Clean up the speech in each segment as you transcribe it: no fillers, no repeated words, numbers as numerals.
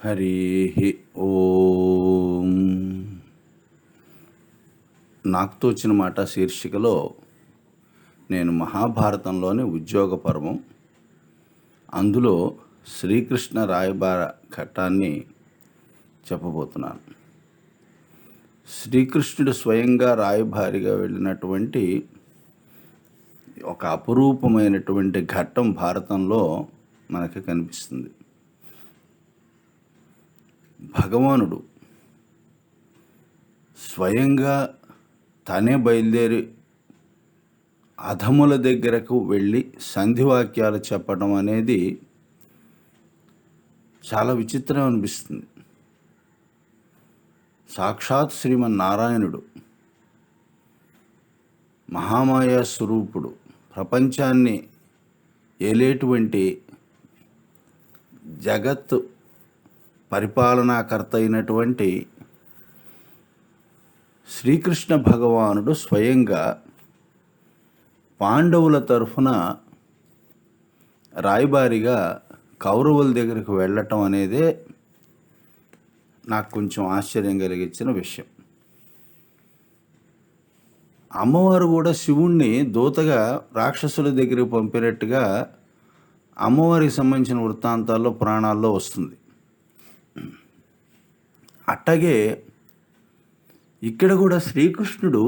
హరి ఓం. నాకు తోచిన మాట శీర్షికలో నేను మహాభారతంలోని ఉద్యోగ పర్వం, అందులో శ్రీకృష్ణ రాయబార ఘట్టాన్ని చెప్పబోతున్నాను. శ్రీకృష్ణుడు స్వయంగా రాయబారిగా వెళ్ళినటువంటి ఒక అపురూపమైనటువంటి ఘట్టం భారతంలో మనకి కనిపిస్తుంది. భగవానుడు స్వయంగా తనే బయలుదేరి అధముల దగ్గరకు వెళ్ళి సంధివాక్యాలు చెప్పడం అనేది చాలా విచిత్రం అనిపిస్తుంది. సాక్షాత్ శ్రీమన్నారాయణుడు, మహామాయా స్వరూపుడు, ప్రపంచాన్ని ఏలేటువంటి జగత్తు పరిపాలనాకర్త అయినటువంటి శ్రీకృష్ణ భగవానుడు స్వయంగా పాండవుల తరఫున రాయబారిగా కౌరవుల దగ్గరికి వెళ్ళటం అనేదే నాకు కొంచెం ఆశ్చర్యం కలిగించిన విషయం. అమ్మవారు కూడా శివుణ్ణి దూతగా రాక్షసుల దగ్గరికి పంపినట్టుగా అమ్మవారికి సంబంధించిన వృత్తాంతాల్లో పురాణాల్లో వస్తుంది. అట్టగే ఇక్కడ కూడా శ్రీకృష్ణుడు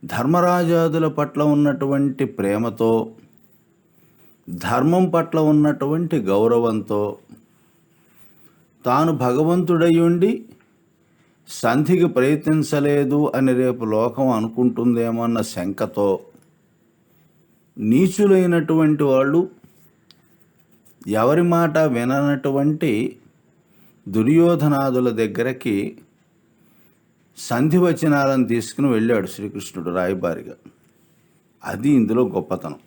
ధర్మరాజాదుల పట్ల ఉన్నటువంటి ప్రేమతో, ధర్మం పట్ల ఉన్నటువంటి గౌరవంతో, తాను భగవంతుడై ఉండి సంధికి ప్రయత్నించలేదు అని రేపు లోకం అనుకుంటుందేమన్న శంకతో, నీచులైనటువంటి వాళ్ళు, ఎవరి మాట విననటువంటి దుర్యోధనాదుల దగ్గరికి సంధి వచనాలను తీసుకుని వెళ్ళాడు శ్రీకృష్ణుడు రాయబారిగా. అది ఇందులో గొప్పతనం.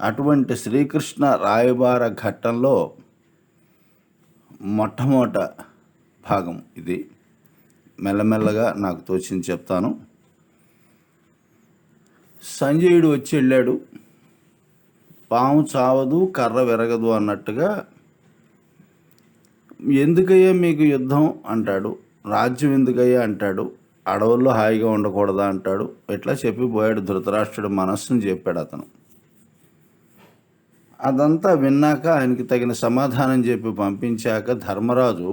అటువంటి శ్రీకృష్ణ రాయబార ఘట్టంలో మొట్టమొదట భాగం ఇది. మెల్లమెల్లగా నాకు తోచింది చెప్తాను. సంజయుడు వచ్చి వెళ్ళాడు. పాము చావదు, కర్ర విరగదు అన్నట్టుగా, ఎందుకయ్యా మీకు యుద్ధం అంటాడు, రాజ్యం ఎందుకయ్యా అంటాడు, అడవుల్లో హాయిగా ఉండకూడదా అంటాడు. ఇట్లా చెప్పిపోయాడు. ధృతరాష్ట్రుడు మనస్సును చెప్పాడు అతను. అదంతా విన్నాక ఆయనకి తగిన సమాధానం చెప్పి పంపించాక ధర్మరాజు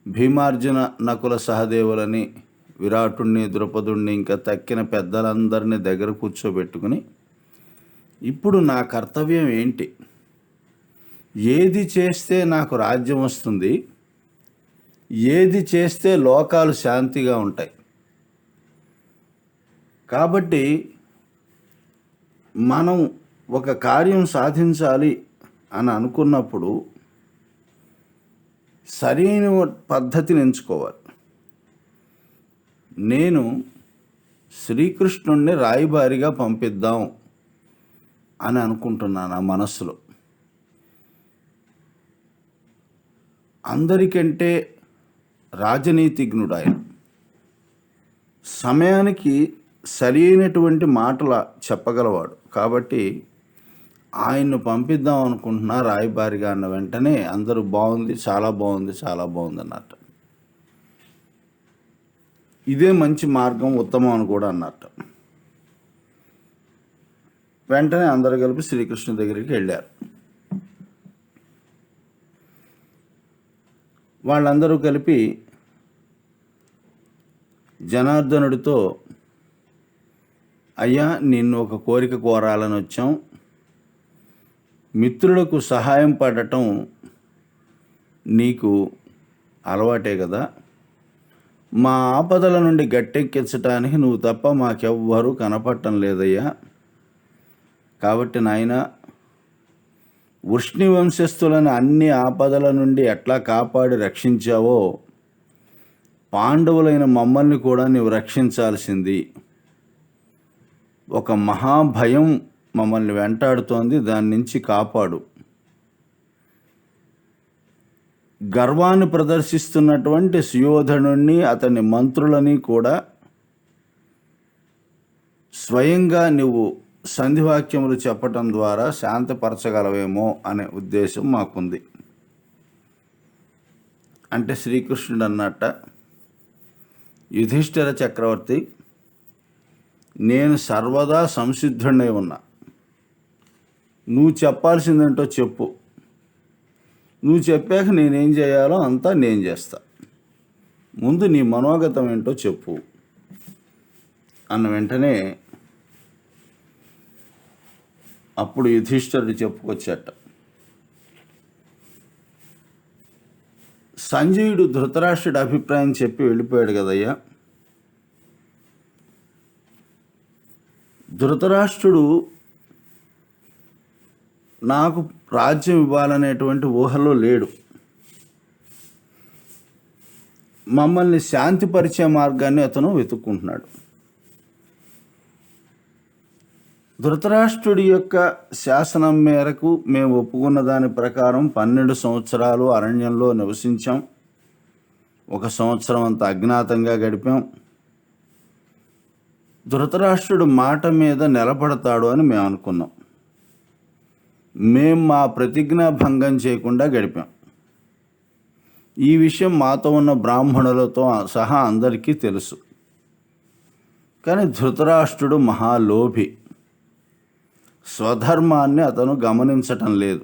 భీమార్జున నకుల సహదేవులని, విరాటుణ్ణి, ద్రుపదుణ్ణి, ఇంకా తక్కిన పెద్దలందరినీ దగ్గర కూర్చోబెట్టుకుని, ఇప్పుడు నా కర్తవ్యం ఏంటి, ఏది చేస్తే నాకు రాజ్యం వస్తుంది, ఏది చేస్తే లోకాలు శాంతిగా ఉంటాయి, కాబట్టి మనం ఒక కార్యం సాధించాలి అని అనుకున్నప్పుడు సరైన పద్ధతిని ఎంచుకోవాలి. నేను శ్రీకృష్ణుణ్ణి రాయబారిగా పంపిద్దాం అని అనుకుంటున్నాను ఆ మనస్సులో. అందరికంటే రాజనీతిజ్ఞుడు ఆయన. సమయానికి సరైనటువంటి మాటలు చెప్పగలవాడు. కాబట్టి ఆయన్ను పంపిద్దాం అనుకుంటున్నా రాయబారిగా అన్న వెంటనే అందరూ బాగుంది, చాలా బాగుంది, చాలా బాగుంది అన్నట్టు. ఇదే మంచి మార్గం, ఉత్తమం అని కూడా అన్నట్టు. వెంటనే అందరూ కలిపి శ్రీకృష్ణుడి దగ్గరికి వెళ్ళారు. వాళ్ళందరూ కలిపి జనార్దనుడితో, అయ్యా, నిన్ను ఒక కోరిక కోరాలని వచ్చాం. మిత్రులకు సహాయం పడటం నీకు అలవాటే కదా. మా ఆపదల నుండి గట్టెక్కించటానికి నువ్వు తప్ప మాకెవ్వరూ కనపడటం లేదయ్యా. కాబట్టి నాయన, వృష్ణి వంశస్థులను అన్ని ఆపదల నుండి ఎట్లా కాపాడి రక్షించావో పాండవులైన మమ్మల్ని కూడా నీవు రక్షించాల్సింది. ఒక మహాభయం మమ్మల్ని వెంటాడుతోంది, దాని నుంచి కాపాడు. గర్వాన్ని ప్రదర్శిస్తున్నటువంటి సుయోధనుణ్ణి, అతని మంత్రులని కూడా స్వయంగా నువ్వు సంధివాక్యములు చెప్పటం ద్వారా శాంతపరచగలవేమో అనే ఉద్దేశం మాకుంది. అంటే శ్రీకృష్ణుడు అన్నట్ట, యుధిష్ఠిర చక్రవర్తి, నేను సర్వదా సంసిద్ధుడై ఉన్నా, నువ్వు చెప్పాల్సిందేంటో చెప్పు, నువ్వు చెప్పాక నేనేం చేయాలో అంతా నేను చేస్తా, ముందు నీ మనోగతం ఏంటో చెప్పు అన్న వెంటనే అప్పుడు యుధిష్ఠిరుడు చెప్పుకొచ్చట. సంజయుడు ధృతరాష్ట్రుడి అభిప్రాయం చెప్పి వెళ్ళిపోయాడు కదయ్యా. ధృతరాష్ట్రుడు నాకు రాజ్యం ఇవ్వాలనేటువంటి ఊహలో లేడు, మమ్మల్ని శాంతిపరిచే మార్గాన్ని అతను వెతుక్కుంటున్నాడు. ధృతరాష్ట్రుడి యొక్క శాసనం మేరకు మేము ఒప్పుకున్న దాని ప్రకారం 12 సంవత్సరాలు అరణ్యంలో నివసించాం, 1 సంవత్సరం అంతా అజ్ఞాతంగా గడిపాం. ధృతరాష్ట్రుడు మాట మీద నిలబడతాడు అని మేము అనుకున్నాం. మేము మా ప్రతిజ్ఞ భంగం చేయకుండా గడిపాం. ఈ విషయం మాతో ఉన్న బ్రాహ్మణులతో సహా అందరికీ తెలుసు. కానీ ధృతరాష్ట్రుడు మహాలోభి, స్వధర్మాన్ని అతను గమనించటం లేదు,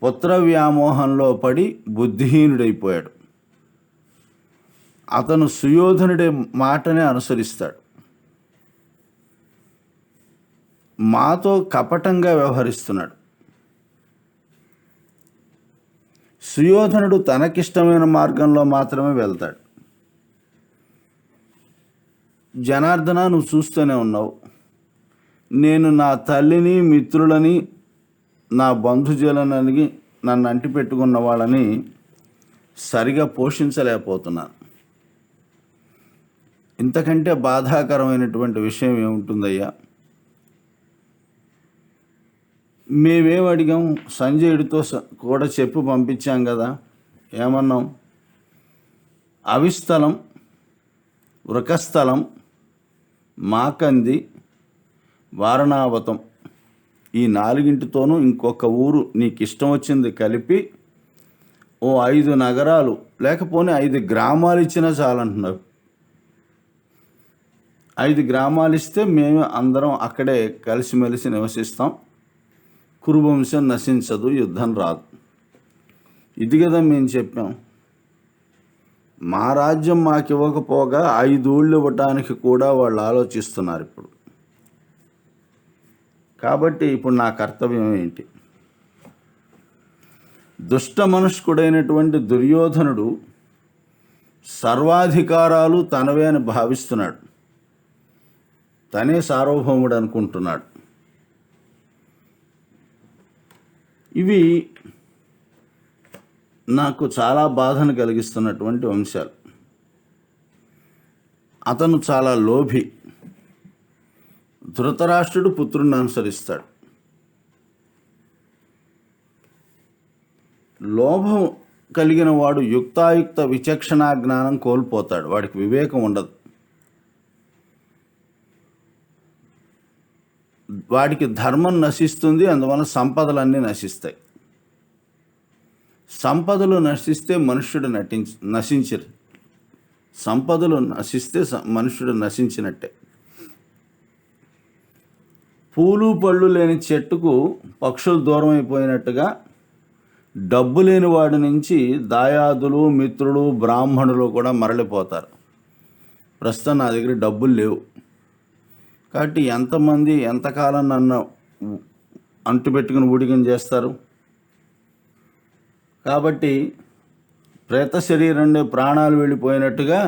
పుత్ర వ్యామోహంలో పడి బుద్ధిహీనుడైపోయాడు. అతను సుయోధనుడి మాటనే అనుసరిస్తాడు, మాతో కపటంగా వ్యవహరిస్తున్నాడు. సుయోధనుడు తనకిష్టమైన మార్గంలో మాత్రమే వెళ్తాడు. జనార్దన, నువ్వు చూస్తూనే ఉన్నావు, నేను నా తల్లిని, మిత్రులని, నా బంధుజనులని, నన్ను అంటిపెట్టుకున్న వాళ్ళని సరిగా పోషించలేకపోతున్నాను. ఇంతకంటే బాధాకరమైనటువంటి విషయం ఏముంటుందయ్యా? మేమేం అడిగాం? సంజయుడితో కూడా చెప్పి పంపించాం కదా. ఏమన్నాం? అవిస్థలం, వృకస్థలం, మాకంది, వారణావతం, ఈ 4 ఇంకొక ఊరు నీకు ఇష్టం వచ్చింది కలిపి ఓ 5 నగరాలు లేకపోతే 5 గ్రామాలు ఇచ్చినా చాలంటున్నారు. 5 గ్రామాలు ఇస్తే మేము అందరం అక్కడే కలిసిమెలిసి నివసిస్తాం, కురువంశం నశించదు, యుద్ధం రాదు. ఇది కదా మేము చెప్పాం. మా రాజ్యం మాకు ఇవ్వకపోగా 5 ఊళ్ళు ఇవ్వటానికి కూడా వాళ్ళు ఆలోచిస్తున్నారు ఇప్పుడు. కాబట్టి ఇప్పుడు నా కర్తవ్యం ఏంటి? దుష్ట మనుష్కుడైనటువంటి దుర్యోధనుడు సర్వాధికారాలు తనవే అని భావిస్తున్నాడు, తనే సార్వభౌముడు అనుకుంటున్నాడు. ఇవి నాకు చాలా బాధను కలిగిస్తున్నటువంటి అంశాలు. అతను చాలా లోభి. ధృతరాష్ట్రుడు పుత్రుడిని అనుసరిస్తాడు. లోభం కలిగిన వాడు యుక్తాయుక్త విచక్షణా జ్ఞానం కోల్పోతాడు, వాడికి వివేకం ఉండదు. వాడికి ధర్మం నశిస్తుంది, అందువల్ల సంపదలన్నీ నశిస్తాయి. సంపదలు నశిస్తే మనుష్యుడు నశించరు. సంపదలు నశిస్తే మనుష్యుడు నశించినట్టే. పూలు పళ్ళు లేని చెట్టుకు పక్షులు దూరం అయిపోయినట్టుగా డబ్బు లేని వాడి నుంచి దాయాదులు, మిత్రులు, బ్రాహ్మణులు కూడా మరలిపోతారు. ప్రస్తుతం నా దగ్గర డబ్బులు లేవు కాబట్టి ఎంతమంది ఎంతకాలం నన్ను అంటుపెట్టుకుని ఊడిగం చేస్తారు? కాబట్టి ప్రేత శరీరం ప్రాణాలు వెళ్ళిపోయినట్టుగా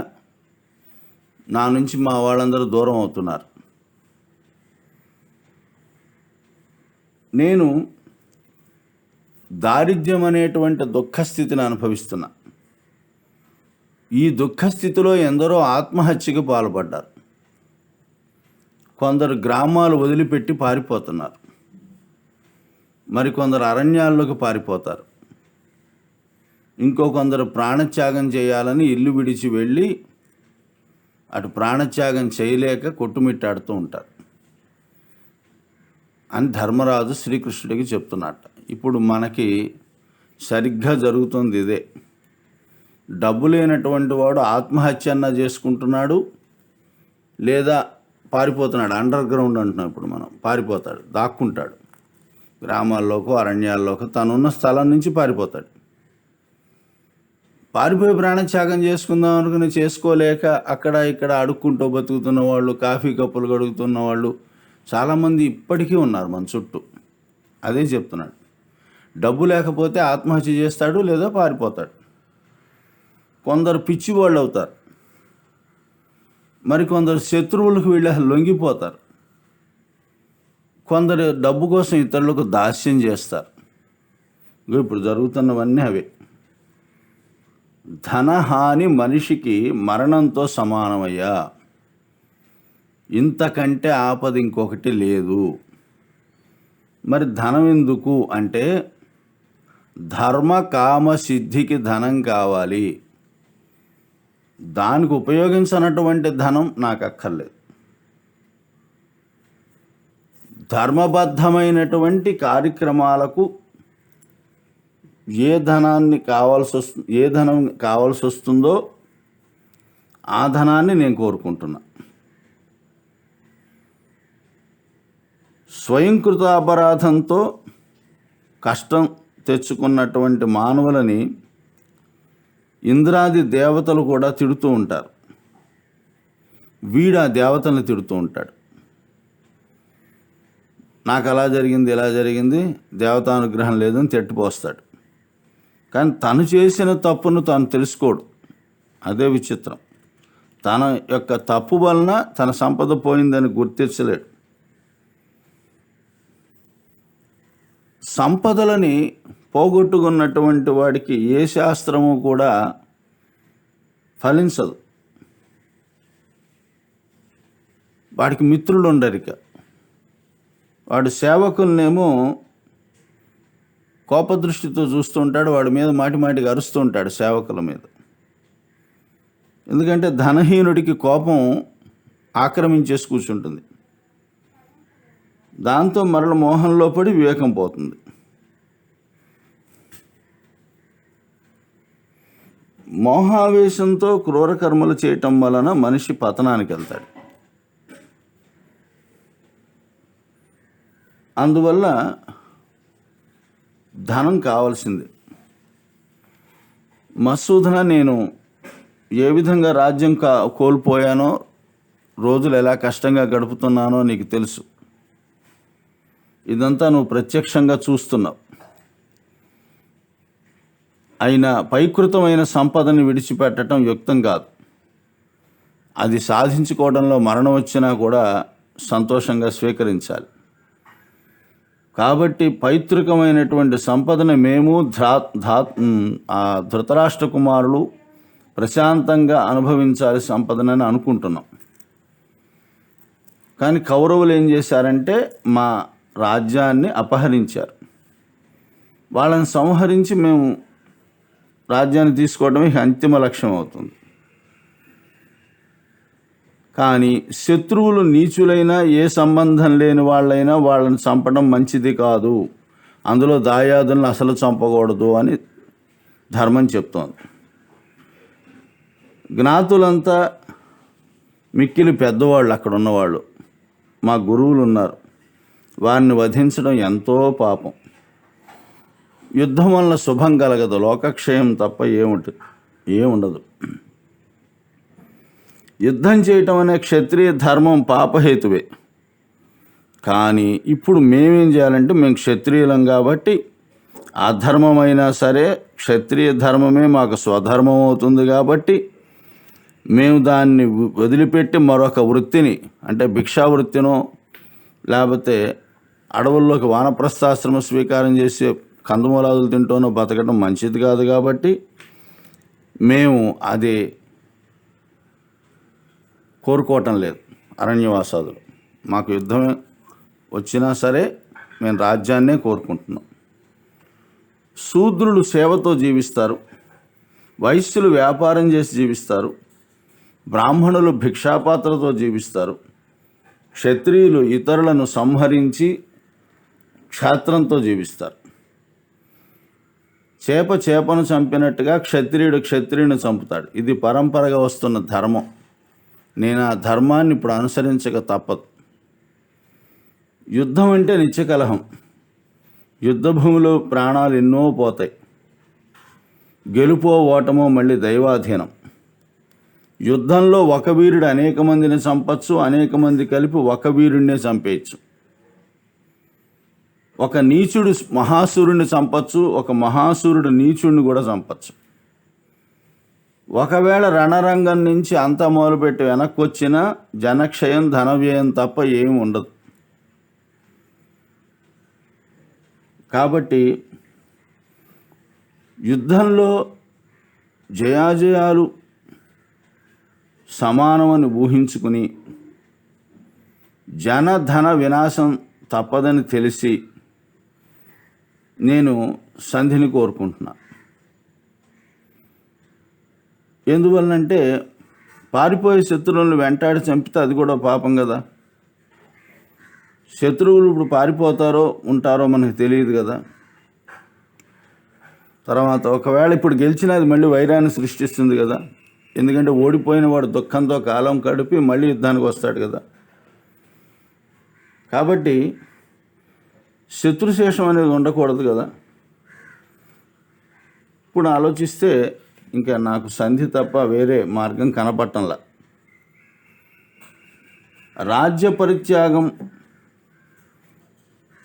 నా నుంచి మా వాళ్ళందరూ దూరం అవుతున్నారు. నేను దారిద్ర్యం అనేటువంటి దుఃఖస్థితిని అనుభవిస్తున్నా. ఈ దుఃఖస్థితిలో ఎందరో ఆత్మహత్యకు పాల్పడ్డారు. కొందరు గ్రామాలు వదిలిపెట్టి పారిపోతున్నారు, మరికొందరు అరణ్యాల్లోకి పారిపోతారు. ఇంకో కొందరు ప్రాణత్యాగం చేయాలని ఇల్లు విడిచి వెళ్ళి అటు ప్రాణత్యాగం చేయలేక కొట్టుమిట్టాడుతూ ఉంటారు అని ధర్మరాజు శ్రీకృష్ణుడికి చెప్తున్నట్ట. ఇప్పుడు మనకి సరిగ్గా జరుగుతుంది ఇదే. డబ్బు లేనటువంటి వాడు ఆత్మహత్య అన్నా చేసుకుంటున్నాడు, లేదా పారిపోతున్నాడు. అండర్ గ్రౌండ్ అంటున్నాం ఇప్పుడు మనం. పారిపోతాడు, దాక్కుంటాడు, గ్రామాల్లోకో అరణ్యాల్లోకో తనున్న స్థలం నుంచి పారిపోతాడు. పారిపోయి ప్రాణత్యాగం చేసుకుందాం అనుకుని చేసుకోలేక అక్కడ ఇక్కడ అడుక్కుంటూ బతుకుతున్న వాళ్ళు, కాఫీ కప్పులు కడుగుతున్న వాళ్ళు చాలామంది ఇప్పటికీ ఉన్నారు మన చుట్టూ. అదే చెప్తున్నాడు. డబ్బు లేకపోతే ఆత్మహత్య చేస్తాడు, లేదా పారిపోతాడు. కొందరు పిచ్చివాళ్ళు అవుతారు, మరికొందరు శత్రువులకు వీళ్ళ లొంగిపోతారు, కొందరు డబ్బు కోసం ఇతరులకు దాస్యం చేస్తారు. ఇప్పుడు జరుగుతున్నవన్నీ అవే. ధనహాని మనిషికి మరణంతో సమానమయ్యా. ఇంతకంటే ఆపద ఇంకొకటి లేదు. మరి ధనం ఎందుకు అంటే, ధర్మ కామ సిద్ధికి ధనం కావాలి. దానికి ఉపయోగించినటువంటి ధనం నాకు అక్కర్లేదు. ధర్మబద్ధమైనటువంటి కార్యక్రమాలకు ఏ ధనం కావాల్సి వస్తుందో ఆ ధనాన్ని నేను కోరుకుంటున్నా. స్వయంకృత అపరాధంతో కష్టం తెచ్చుకున్నటువంటి మానవులని ఇంద్రాది దేవతలు కూడా తిడుతూ ఉంటారు. వీడు ఆ దేవతల్ని తిడుతూ ఉంటాడు. నాకు అలా జరిగింది, ఇలా జరిగింది, దేవతానుగ్రహం లేదని తిట్టిపోస్తాడు. కానీ తను చేసిన తప్పును తాను తెలుసుకోడు. అదే విచిత్రం. తన యొక్క తప్పు వలన తన సంపద పోయిందని గుర్తించలేడు. సంపదలని పోగొట్టుకున్నటువంటి వాడికి ఏ శాస్త్రము కూడా ఫలించదు. వాడికి మిత్రులు ఉండరిక. వాడు సేవకులనేమో కోపదృష్టితో చూస్తూ ఉంటాడు, వాడి మీద మాటిమాటికి అరుస్తూ ఉంటాడు సేవకుల మీద. ఎందుకంటే ధనహీనుడికి కోపం ఆక్రమించేసి కూర్చుంటుంది. దాంతో మరల మోహంలో పడి వివేకం పోతుంది. మోహావేశంతో క్రూర కర్మలు చేయటం వలన మనిషి పతనానికి వెళ్తాడు. అందువల్ల ధనం కావాల్సిందే. మసూదన నేను ఏ విధంగా రాజ్యం కోల్పోయానో, రోజులు ఎలా కష్టంగా గడుపుతున్నానో నీకు తెలుసు. ఇదంతా నువ్వు ప్రత్యక్షంగా చూస్తున్నావు. అయినా పైకృతమైన సంపదని విడిచిపెట్టడం యుక్తం కాదు. అది సాధించుకోవడంలో మరణం వచ్చినా కూడా సంతోషంగా స్వీకరించాలి. కాబట్టి పైతృకమైనటువంటి సంపదను మేము ధృతరాష్ట్ర కుమారులు ప్రశాంతంగా అనుభవించాలి సంపదనని అనుకుంటున్నాం. కానీ కౌరవులు ఏం చేశారంటే మా రాజ్యాన్ని అపహరించారు. వాళ్ళని సంహరించి మేము రాజ్యాన్ని తీసుకోవడమే అంతిమ లక్ష్యం అవుతుంది. కానీ శత్రువులు నీచులైనా, ఏ సంబంధం లేని వాళ్ళైనా వాళ్ళని చంపడం మంచిది కాదు. అందులో దాయాదులను అసలు చంపకూడదు అని ధర్మం చెప్తోంది. జ్ఞాతులంతా మిక్కిలి పెద్దవాళ్ళు, అక్కడ ఉన్నవాళ్ళు మా గురువులు ఉన్నారు. వారిని వధించడం ఎంతో పాపం. యుద్ధం వలన శుభం కలగదు, లోకక్షయం తప్ప ఏముండదు. యుద్ధం చేయటం అనే క్షత్రియ ధర్మం పాపహేతువే. కానీ ఇప్పుడు మేమేం చేయాలంటే, మేము క్షత్రియులం కాబట్టి అధర్మమైనా సరే క్షత్రియ ధర్మమే మాకు స్వధర్మం అవుతుంది. కాబట్టి మేము దాన్ని వదిలిపెట్టి మరొక వృత్తిని, అంటే భిక్షావృత్తినో లేకపోతే అడవుల్లోకి వానప్రస్థాశ్రమ స్వీకారం చేసి కందమూలాదులు తింటూనో బతకడం మంచిది కాదు. కాబట్టి మేము అది కోరుకోవటం లేదు. అరణ్యవాసాదులు మాకు యుద్ధం వచ్చినా సరే మేము రాజ్యాన్నే కోరుకుంటున్నాం. శూద్రులు సేవతో జీవిస్తారు, వైశ్యులు వ్యాపారం చేసి జీవిస్తారు, బ్రాహ్మణులు భిక్షాపాత్రతో జీవిస్తారు, క్షత్రియులు ఇతరులను సంహరించి క్షాత్రంతో జీవిస్తారు. చేపను చంపినట్టుగా క్షత్రియుడు క్షత్రియుని చంపుతాడు. ఇది పరంపరగా వస్తున్న ధర్మం. నేను ఆ ధర్మాన్ని ఇప్పుడు అనుసరించక తప్పదు. యుద్ధం అంటే నిత్యకలహం. యుద్ధభూమిలో ప్రాణాలు ఎన్నో పోతాయి. గెలుపో ఓటమో మళ్ళీ దైవాధీనం. యుద్ధంలో ఒక వీరుడు అనేక మందిని చంపచ్చు, అనేక మంది కలిపి ఒక వీరుడినే చంపేయచ్చు. ఒక నీచుడు మహాసూరుని చంపచ్చు, ఒక మహాసూరుడు నీచుడిని కూడా చంపచ్చు. ఒకవేళ రణరంగం నుంచి అంతా మొదలుపెట్టి వెనక్కి వచ్చినా జనక్షయం ధనవ్యయం తప్ప ఏమి ఉండదు. కాబట్టి యుద్ధంలో జయాజయాలు సమానమని ఊహించుకుని జనధన వినాశం తప్పదని తెలిసి నేను సంధిని కోరుకుంటున్నా. ఎందువల్లంటే పారిపోయే శత్రువులను వెంటాడి చంపితే అది కూడా పాపం కదా. శత్రువులు ఇప్పుడు పారిపోతారో ఉంటారో మనకు తెలియదు కదా. తర్వాత ఒకవేళ ఇప్పుడు గెలిచినా అది మళ్ళీ వైరాన్ని సృష్టిస్తుంది కదా. ఎందుకంటే ఓడిపోయిన వాడు దుఃఖంతో కాలం గడిపి మళ్ళీ యుద్ధానికి వస్తాడు కదా. కాబట్టి శత్రుశేషం అనేది ఉండకూడదు కదా. ఇప్పుడు ఆలోచిస్తే ఇంకా నాకు సంధి తప్ప వేరే మార్గం కనపట్టంలా. రాజ్య పరిత్యాగం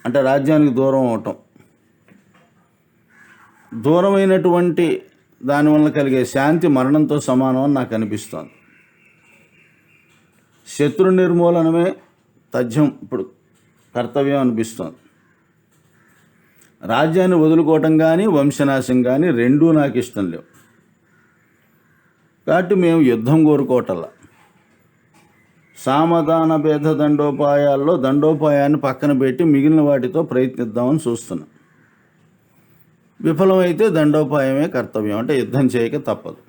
అంటే రాజ్యానికి దూరం అవటం, దూరమైనటువంటి దానివల్ల కలిగే శాంతి మరణంతో సమానం అని నాకు అనిపిస్తోంది. శత్రు నిర్మూలనమే తథ్యం ఇప్పుడు కర్తవ్యం అనిపిస్తోంది. రాజ్యాన్ని వదులుకోవటం కానీ వంశనాశం కానీ రెండూ నాకు ఇష్టం లేవు. కాబట్టి మేము యుద్ధం కోరుకోవటల్లా. సామధాన భేద దండోపాయాల్లో దండోపాయాన్ని పక్కన పెట్టి మిగిలిన వాటితో ప్రయత్నిద్దామని చూస్తున్నాం. విఫలమైతే దండోపాయమే కర్తవ్యం, అంటే యుద్ధం చేయక తప్పదు.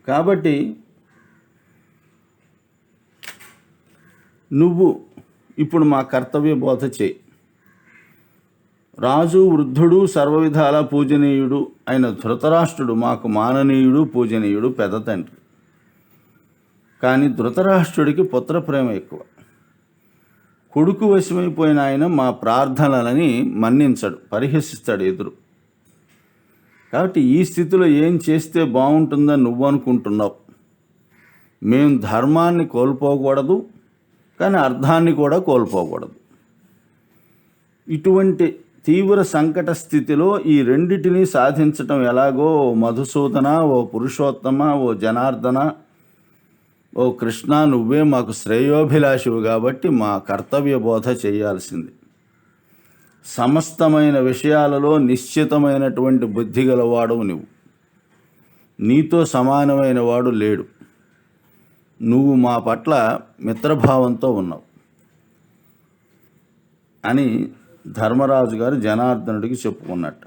కాబట్టి నువ్వు ఇప్పుడు మా కర్తవ్య బోధ చేయి. రాజు వృద్ధుడు సర్వవిధాల పూజనీయుడు అయిన ధృతరాష్ట్రుడు మాకు మాననీయుడు పూజనీయుడు పెద్ద తండ్రి. కానీ ధృతరాష్ట్రుడికి పుత్రప్రేమ ఎక్కువ. కొడుకు వశమైపోయిన ఆయన మా ప్రార్థనలని మన్నించడు, పరిహసిస్తాడు ఎదురు. కాబట్టి ఈ స్థితిలో ఏం చేస్తే బాగుంటుందని నువ్వు అనుకుంటున్నావు. మేము ధర్మాన్ని కోల్పోకూడదు, కానీ అర్థాన్ని కూడా కోల్పోకూడదు. ఇటువంటి తీవ్ర సంకట స్థితిలో ఈ రెండిటిని సాధించటం ఎలాగో ఓ మధుసూదన, ఓ పురుషోత్తమ, ఓ జనార్దన, ఓ కృష్ణ, నువ్వే మాకు శ్రేయోభిలాషివు కాబట్టి మా కర్తవ్య బోధ చేయాల్సింది. సమస్తమైన విషయాలలో నిశ్చితమైనటువంటి బుద్ధి గలవాడవు నువ్వు. నీతో సమానమైన వాడు లేడు. నువ్వు మా పట్ల మిత్రభావంతో ఉన్నావు అని ధర్మరాజు గారు జనార్దనుడికి చెప్పుకున్నట్ట.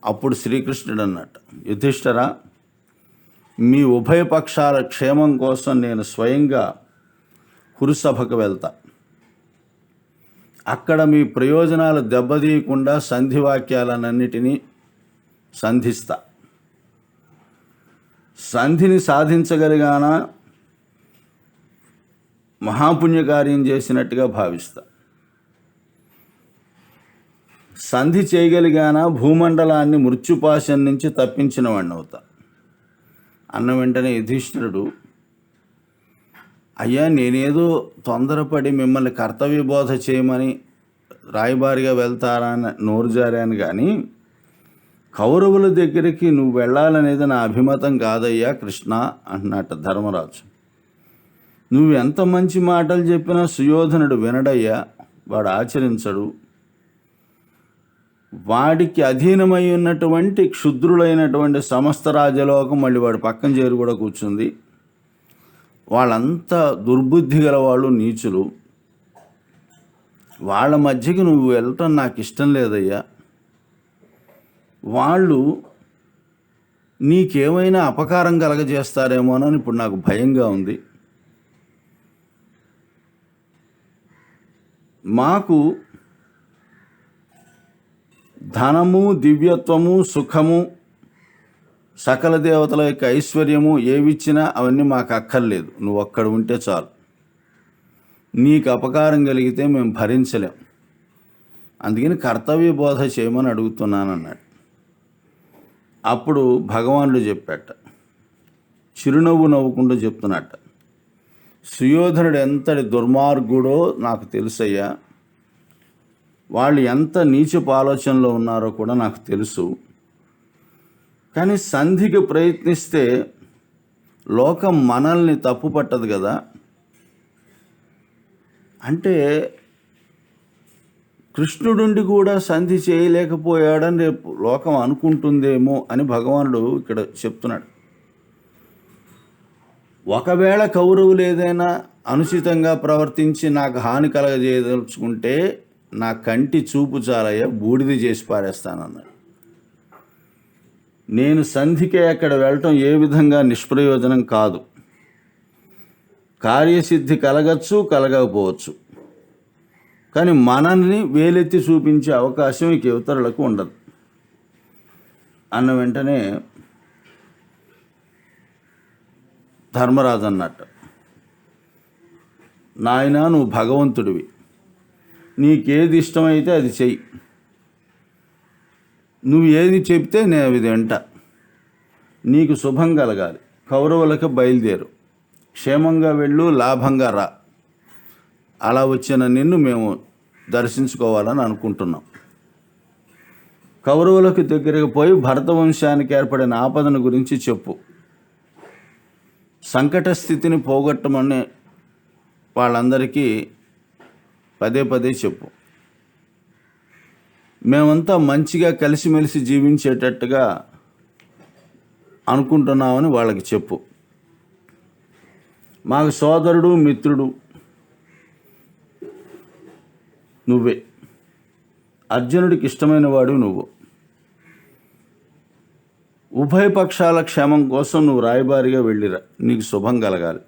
అప్పుడు శ్రీకృష్ణుడు అన్నట్ట, యుధిష్ఠిరా, మీ ఉభయపక్షాల క్షేమం కోసం నేను స్వయంగా కురుసభకు వెళ్తా. అక్కడ మీ ప్రయోజనాలు దెబ్బతీయకుండా సంధివాక్యాలన్నిటినీ సంధిస్తా. సంధిని సాధించగలిగానా మహాపుణ్యకార్యం చేసినట్టుగా భావిస్తా. సంధి చేయగలిగానా భూమండలాన్ని మృత్యుపాశం నుంచి తప్పించిన వాడిని అవుతా అన్న వెంటనే యుధిష్ఠిరుడు, అయ్యా నేనేదో తొందరపడి మిమ్మల్ని కర్తవ్య బోధ చేయమని రాయబారిగా వెళ్తారని నోరు జారాను, కానీ కౌరవుల దగ్గరికి నువ్వు వెళ్ళాలనేది నా అభిమతం కాదయ్యా కృష్ణ అంటున్నట్ట ధర్మరాజు. నువ్వు ఎంత మంచి మాటలు చెప్పినా సుయోధనుడు వినడయ్యా, వాడు ఆచరించడు. వాడికి అధీనమై ఉన్నటువంటి క్షుద్రులైనటువంటి సమస్త రాజలోకం మళ్ళీ వాడి పక్కన చేరి కూడా కూర్చుంది. వాళ్ళంతా దుర్బుద్ధి గల వాళ్ళు, నీచులు. వాళ్ళ మధ్యకి నువ్వు వెళ్ళటం నాకు ఇష్టం లేదయ్యా. వాళ్ళు నీకేమైనా అపకారం కలగజేస్తారేమోనని ఇప్పుడు నాకు భయంగా ఉంది. మాకు ధనము, దివ్యత్వము, సుఖము, సకల దేవతల యొక్క ఐశ్వర్యము ఏవిచ్చినా అవన్నీ మాకు అక్కర్లేదు, నువ్వు అక్కడ ఉంటే చాలు. నీకు అపకారం కలిగితే మేము భరించలేం, అందుకని కర్తవ్య బోధ చేయమని అడుగుతున్నానన్నాడు. అప్పుడు భగవానుడు చెప్పాట, చిరునవ్వు నవ్వుకుంటూ చెప్తున్నట్ట, సుయోధనుడు ఎంతటి దుర్మార్గుడో నాకు తెలుసయ్యా, వాళ్ళు ఎంత నీచపు ఆలోచనలో ఉన్నారో కూడా నాకు తెలుసు. కానీ సంధికి ప్రయత్నిస్తే లోకం మనల్ని తప్పు పట్టదు కదా. అంటే కృష్ణుడుండి కూడా సంధి చేయలేకపోయాడని రేపు లోకం అనుకుంటుందేమో అని భగవానుడు ఇక్కడ చెప్తున్నాడు. ఒకవేళ కౌరవులు ఏదైనా అనుచితంగా ప్రవర్తించి నాకు హాని కలగజేయదలుచుకుంటే నా కంటి చూపు చాలయ్య, బూడిద చేసి పారేస్తానన్నాడు. నేను సంధికే అక్కడ వెళ్ళటం ఏ విధంగా నిష్ప్రయోజనం కాదు. కార్యసిద్ధి కలగచ్చు, కలగకపోవచ్చు, కానీ మనల్ని వేలెత్తి చూపించే అవకాశం ఇక ఇతరులకు ఉండదు అన్న వెంటనే ధర్మరాజు అన్నట్టు, నాయనా నువ్వు భగవంతుడివి, నీకేది ఇష్టమైతే అది చెయ్యి, నువ్వు ఏది చెప్తే నేను అది వింటా, నీకు శుభం కలగాలి, కౌరవులకు బయలుదేరు, క్షేమంగా వెళ్ళు, లాభంగా రా, అలా వచ్చిన నిన్ను మేము దర్శించుకోవాలని అనుకుంటున్నాం. కౌరవులకు దగ్గరకు పోయి భరత వంశానికి ఏర్పడిన ఆపదను గురించి చెప్పు, సంకట స్థితిని పోగొట్టమని వాళ్ళందరికీ పదే పదే చెప్పు, మేమంతా మంచిగా కలిసిమెలిసి జీవించేటట్టుగా అనుకుంటున్నామని వాళ్ళకి చెప్పు. మాకు సోదరుడు, మిత్రుడు నువ్వే, అర్జునుడికి ఇష్టమైన వాడు నువ్వు, ఉభయ పక్షాల క్షేమం కోసం నువ్వు రాయబారిగా వెళ్ళిరా, నీకు శుభం కలగాలి.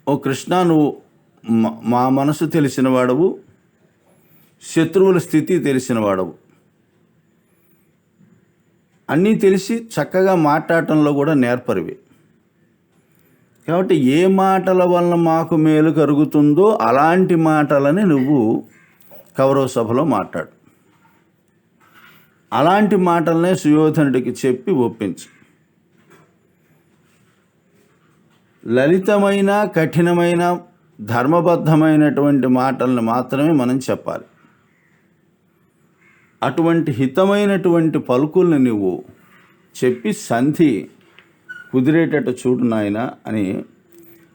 ఓ కృష్ణ, నువ్వు మా మనసు తెలిసిన వాడవు, శత్రువుల స్థితి తెలిసిన వాడవు, అన్నీ తెలిసి చక్కగా మాట్లాడటంలో కూడా నేర్పరివి. కాబట్టి ఏ మాటల వలన మాకు మేలు కలుగుతుందో అలాంటి మాటలని నువ్వు కౌరవ సభలో మాట్లాడు. అలాంటి మాటలనే సుయోధనుడికి చెప్పి ఒప్పించు. లలితమైన, కఠినమైన, ధర్మబద్ధమైనటువంటి మాటలను మాత్రమే మనం చెప్పాలి. అటువంటి హితమైనటువంటి పలుకుల్ని నువ్వు చెప్పి సంధి కుదిరేటట్టు చూడు నాయన అని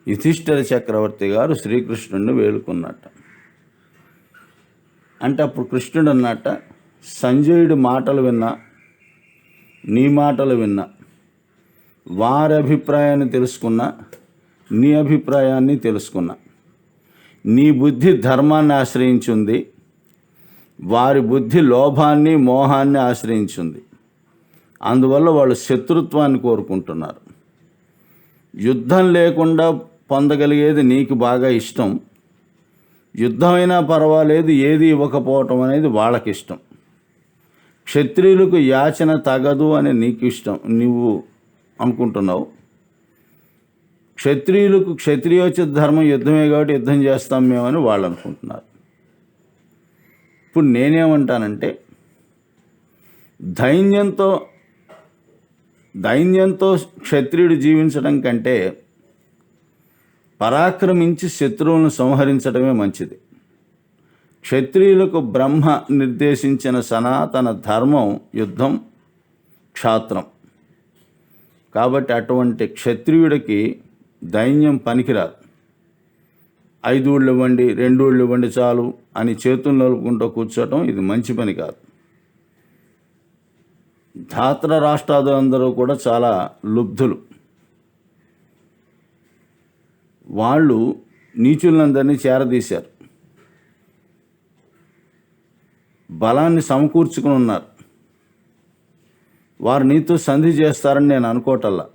యుధిష్ఠిర చక్రవర్తి గారు శ్రీకృష్ణుడిని వేడుకున్నట్ట. అంటే అప్పుడు కృష్ణుడు అన్నట్ట, సంజయుడి మాటలు విన్నా, నీ మాటలు విన్నా, వారి అభిప్రాయాన్ని తెలుసుకున్నా, నీ అభిప్రాయాన్ని తెలుసుకున్నా, నీ బుద్ధి ధర్మాన్ని ఆశ్రయించింది, వారి బుద్ధి లోభాన్ని, మోహాన్ని ఆశ్రయించింది. అందువల్ల వాళ్ళు శత్రుత్వాన్ని కోరుకుంటున్నారు. యుద్ధం లేకుండా పొందగలిగేది నీకు బాగా ఇష్టం, యుద్ధమైనా పర్వాలేదు, ఏది ఇవ్వకపోవటం అనేది వాళ్ళకి ఇష్టం. క్షత్రియులకు యాచన తగదు అని నీకు ఇష్టం, నువ్వు అనుకుంటున్నావు. క్షత్రియులకు క్షత్రియోచిత ధర్మం యుద్ధమే కాబట్టి యుద్ధం చేస్తాం మేమని వాళ్ళు అనుకుంటున్నారు. ఇప్పుడు నేనేమంటానంటే, దైన్యంతో క్షత్రియుడు జీవించడం కంటే పరాక్రమించి శత్రువులను సంహరించడమే మంచిది. క్షత్రియులకు బ్రహ్మ నిర్దేశించిన సనాతన ధర్మం యుద్ధం, క్షాత్రం. కాబట్టి అటువంటి క్షత్రియుడికి దైన్యం పనికిరాదు. 5 ఊళ్ళు ఇవ్వండి, 2 ఊళ్ళు ఇవ్వండి చాలు అని చేతులు నలుపుకుంటూ కూర్చోవటం ఇది మంచి పని కాదు. ధాత్ర రాష్ట్రాలందరూ కూడా చాలా లుబ్ధులు. వాళ్ళు నీచులందరినీ చేరదీశారు, బలాన్ని సమకూర్చుకుని ఉన్నారు. వారు నీతో సంధి చేస్తారని నేను అనుకోవటల్లా.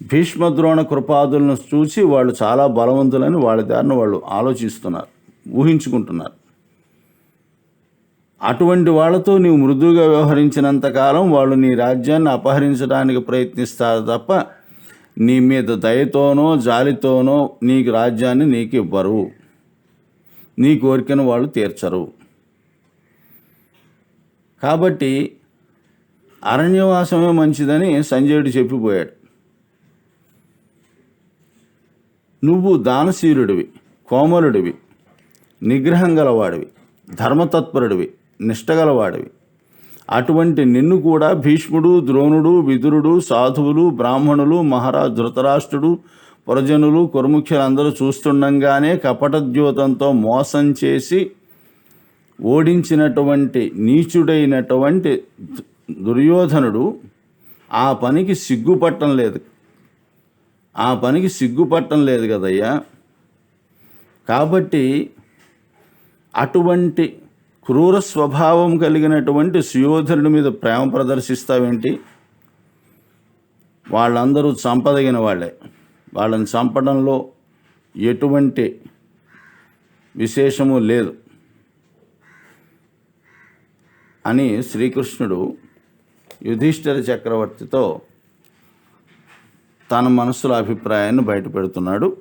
భీష్మద్రోణ కృపాదులను చూసి వాళ్ళు చాలా బలవంతులని వాళ్ళ దారిని వాళ్ళు ఆలోచిస్తున్నారు, ఊహించుకుంటున్నారు. అటువంటి వాళ్ళతో నీవు మృదువుగా వ్యవహరించినంతకాలం వాళ్ళు నీ రాజ్యాన్ని అపహరించడానికి ప్రయత్నిస్తారు తప్ప నీ మీద దయతోనో జాలితోనో నీకు రాజ్యాన్ని నీకు ఇవ్వరు, నీ కోరికను వాళ్ళు తీర్చరు. కాబట్టి అరణ్యవాసమే మంచిదని సంజయుడు చెప్పిపోయాడు. నువ్వు దానశీలుడివి, కోమలుడివి, నిగ్రహం గలవాడివి, ధర్మతత్పరుడివి, నిష్టగలవాడివి. అటువంటి నిన్ను కూడా భీష్ముడు, ద్రోణుడు, విదురుడు, సాధువులు, బ్రాహ్మణులు, మహారాజు ధృతరాష్ట్రుడు, పురజనులు, కురుముఖ్యులందరూ చూస్తుండగానే కపటద్యోతంతో మోసం చేసి ఓడించినటువంటి నీచుడైనటువంటి దుర్యోధనుడు ఆ పనికి సిగ్గుపట్టం లేదు కదయ్యా. కాబట్టి అటువంటి క్రూర స్వభావం కలిగినటువంటి సుయోధనుడి మీద ప్రేమ ప్రదర్శిస్తావేంటి? వాళ్ళందరూ చంపదగిన వాళ్ళే, వాళ్ళని చంపడంలో ఎటువంటి విశేషము లేదు అని శ్రీకృష్ణుడు యుధిష్ఠిర చక్రవర్తితో తన మనసులో అభిప్రాయాన్ని బయటపెడుతున్నాడు.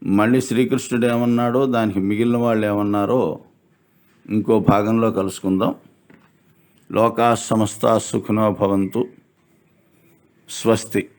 మళ్ళీ శ్రీకృష్ణుడు ఏమన్నాడో, దానికి మిగిలిన వాళ్ళు ఏమన్నారో ఇంకో భాగంలో కలుసుకుందాం. లోకా సమస్తా సుఖినో భవంతు. స్వస్తి.